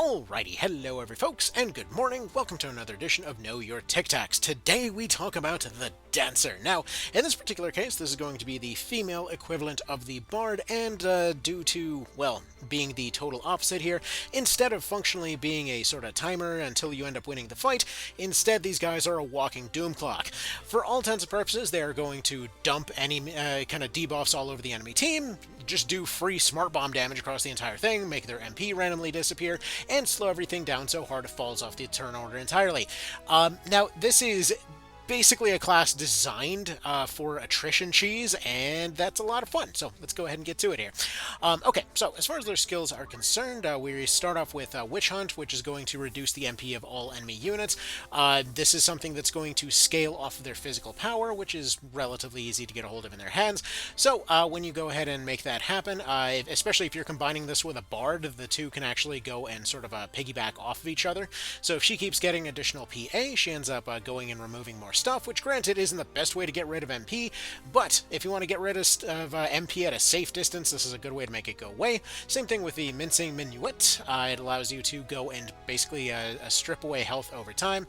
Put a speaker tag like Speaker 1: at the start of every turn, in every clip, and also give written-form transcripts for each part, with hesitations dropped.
Speaker 1: Alrighty, hello every folks, and good morning. Welcome to another edition of Know Your Tic Tacs. Today we talk about the dancer. Now, in this particular case, this is going to be the female equivalent of the bard, and due to, well, being the total opposite here, instead of functionally being a sort of timer until you end up winning the fight, instead these guys are a walking doom clock. For all intents and purposes, they are going to dump any kind of debuffs all over the enemy team, just do free smart bomb damage across the entire thing, make their MP randomly disappear, and slow everything down so hard it falls off the turn order entirely. Now, this is basically a class designed for attrition cheese, and that's a lot of fun, so let's go ahead and get to it here. Okay, so as far as their skills are concerned, we start off with Witch Hunt, which is going to reduce the MP of all enemy units. This is something that's going to scale off of their physical power, which is relatively easy to get a hold of in their hands. So when you go ahead and make that happen, especially if you're combining this with a bard, the two can actually go and sort of piggyback off of each other. So if she keeps getting additional PA, she ends up going and removing more stuff, which granted isn't the best way to get rid of MP, but if you want to get rid of MP at a safe distance, this is a good way to make it go away. Same thing with the Mincing Minuet. It allows you to go and basically strip away health over time.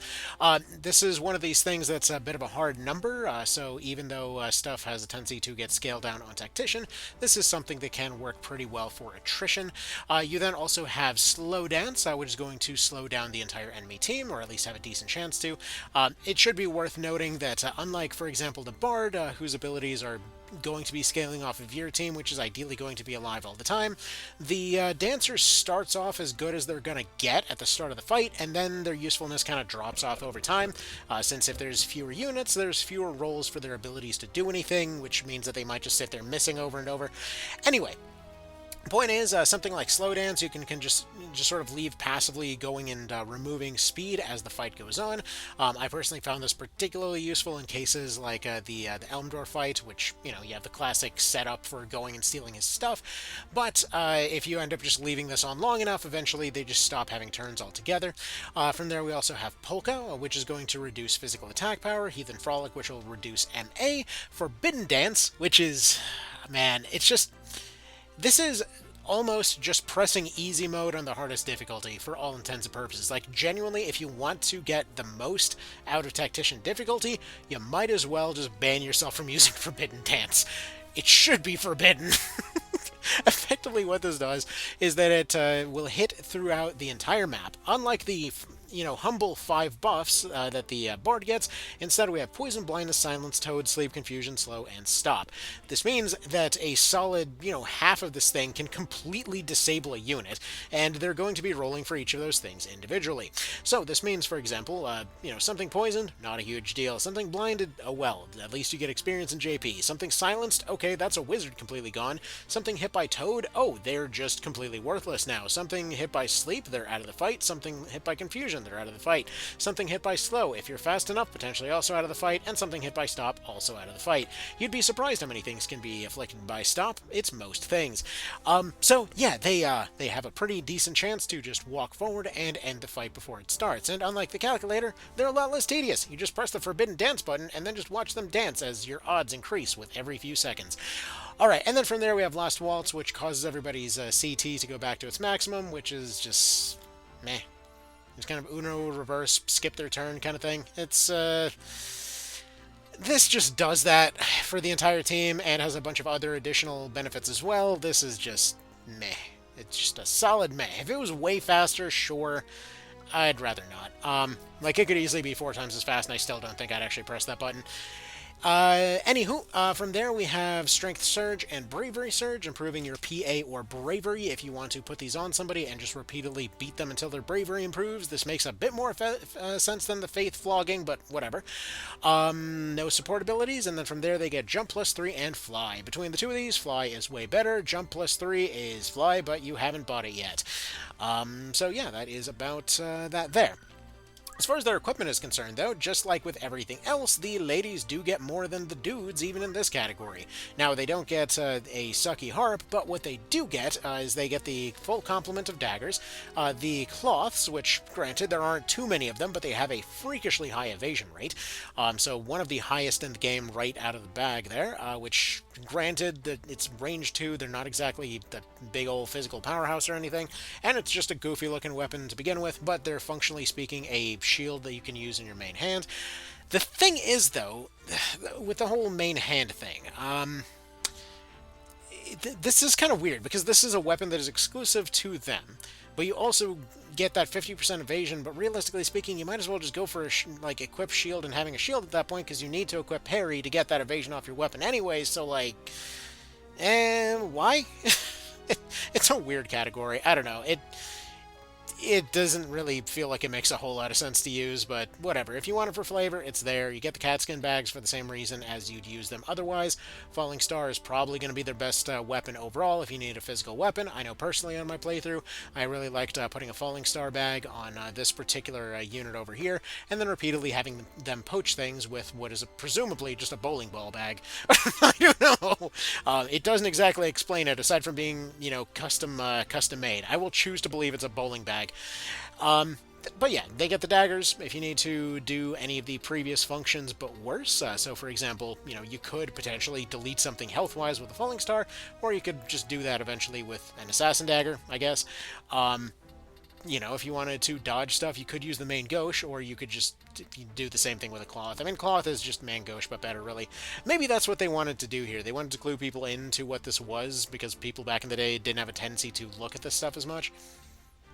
Speaker 1: This is one of these things that's a bit of a hard number, so even though stuff has a tendency to get scaled down on Tactician, this is something that can work pretty well for attrition. You then also have Slow Dance, which is going to slow down the entire enemy team, or at least have a decent chance to. It should be worth noting that unlike, for example, the Bard, whose abilities are going to be scaling off of your team, which is ideally going to be alive all the time, the Dancer starts off as good as they're going to get at the start of the fight, and then their usefulness kind of drops off over time, since if there's fewer units, there's fewer rolls for their abilities to do anything, which means that they might just sit there missing over and over. Anyway, the point is, something like Slow Dance, you can just sort of leave passively going and removing speed as the fight goes on. I personally found this particularly useful in cases like the Elmdor fight, which, you know, you have the classic setup for going and stealing his stuff, but if you end up just leaving this on long enough, eventually they just stop having turns altogether. From there we also have Polka, which is going to reduce physical attack power, Heathen Frolic, which will reduce MA, Forbidden Dance, which is, man, it's just... This is almost just pressing easy mode on the hardest difficulty for all intents and purposes. Like, genuinely, if you want to get the most out of Tactician difficulty, you might as well just ban yourself from using Forbidden Dance. It should be forbidden. Effectively what this does is that it will hit throughout the entire map. Unlike the, you know, humble 5 buffs that the Bard gets, instead we have Poison, Blindness, Silence, Toad, Sleep, Confusion, Slow, and Stop. This means that a solid, you know, half of this thing can completely disable a unit, and they're going to be rolling for each of those things individually. So this means, for example, you know, something poisoned, not a huge deal. Something blinded, oh well, at least you get experience in JP. Something silenced, okay, that's a wizard completely gone. Something hit by Toad, oh, they're just completely worthless now. Something hit by Sleep, they're out of the fight. Something hit by Confusion, they're out of the fight. Something hit by Slow, if you're fast enough, potentially also out of the fight, and something hit by Stop, also out of the fight. You'd be surprised how many things can be afflicted by Stop. It's most things. So yeah, they have a pretty decent chance to just walk forward and end the fight before it starts. And unlike the calculator, they're a lot less tedious. You just press the Forbidden Dance button and then just watch them dance as your odds increase with every few seconds. Alright, and then from there we have Last Waltz, which causes everybody's CT to go back to its maximum, which is just meh. It's kind of Uno reverse, skip their turn kind of thing. It's, this just does that for the entire team and has a bunch of other additional benefits as well. This is just meh. It's just a solid meh. If it was way faster, sure, I'd rather not. Like, it could easily be 4 times as fast, and I still don't think I'd actually press that button. Anywho, from there we have Strength Surge and Bravery Surge, improving your PA or Bravery if you want to put these on somebody and just repeatedly beat them until their Bravery improves. This makes a bit more sense than the Faith Flogging, but whatever. No support abilities, and then from there they get Jump +3 and Fly. Between the two of these, Fly is way better. Jump +3 is Fly, but you haven't bought it yet. So yeah, that is about that there. As far as their equipment is concerned, though, just like with everything else, the ladies do get more than the dudes, even in this category. Now, they don't get a sucky harp, but what they do get is they get the full complement of daggers, the cloths, which, granted, there aren't too many of them, but they have a freakishly high evasion rate, so one of the highest in the game right out of the bag there, which, granted, that it's range 2, they're not exactly the big old physical powerhouse or anything, and it's just a goofy-looking weapon to begin with, but they're functionally speaking a shield that you can use in your main hand. The thing is, though, with the whole main hand thing, this is kind of weird, because this is a weapon that is exclusive to them, but you also get that 50% evasion, but realistically speaking, you might as well just go for a equip shield and having a shield at that point, because you need to equip parry to get that evasion off your weapon anyway, so why? It's a weird category. I don't know. It doesn't really feel like it makes a whole lot of sense to use, but whatever. If you want it for flavor, it's there. You get the cat skin bags for the same reason as you'd use them otherwise. Falling Star is probably going to be their best weapon overall if you need a physical weapon. I know personally on my playthrough, I really liked putting a Falling Star bag on this particular unit over here, and then repeatedly having them poach things with what is presumably just a bowling ball bag. I don't know. It doesn't exactly explain it, aside from being, custom made. I will choose to believe it's a bowling bag. But yeah, they get the daggers if you need to do any of the previous functions, but worse. So for example, you could potentially delete something health-wise with a Falling Star, or you could just do that eventually with an Assassin Dagger, I guess. If you wanted to dodge stuff, you could use the main gauche, or you could just do the same thing with a cloth. I mean, cloth is just main gauche, but better, really. Maybe that's what they wanted to do here. They wanted to clue people into what this was, because people back in the day didn't have a tendency to look at this stuff as much.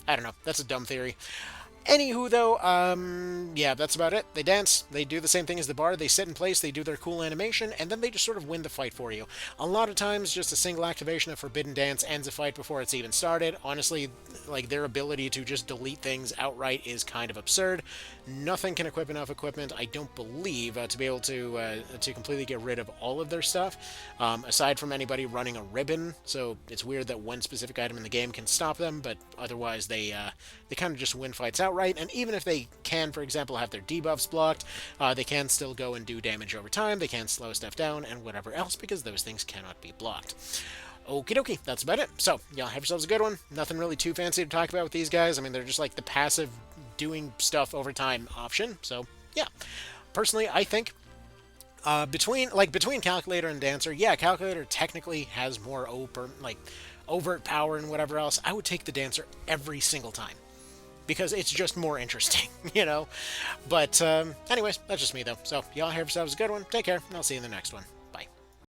Speaker 1: I don't know. That's a dumb theory. Anywho, though, yeah, that's about it. They dance, they do the same thing as the bard, they sit in place, they do their cool animation, and then they just sort of win the fight for you. A lot of times, just a single activation of Forbidden Dance ends a fight before it's even started. Honestly, their ability to just delete things outright is kind of absurd. Nothing can equip enough equipment, I don't believe, to be able to completely get rid of all of their stuff, aside from anybody running a ribbon, so it's weird that one specific item in the game can stop them, but otherwise they kind of just win fights outright. And even if they can, for example, have their debuffs blocked, they can still go and do damage over time, they can slow stuff down, and whatever else, because those things cannot be blocked. Okie dokie, that's about it. So, y'all have yourselves a good one. Nothing really too fancy to talk about with these guys. I mean, they're just like the passive doing stuff over time option, so yeah. Personally, I think between Calculator and Dancer, yeah, Calculator technically has more overt power and whatever else. I would take the Dancer every single time, because it's just more interesting, But anyways, that's just me, though. So, y'all have yourselves a good one. Take care, and I'll see you in the next one.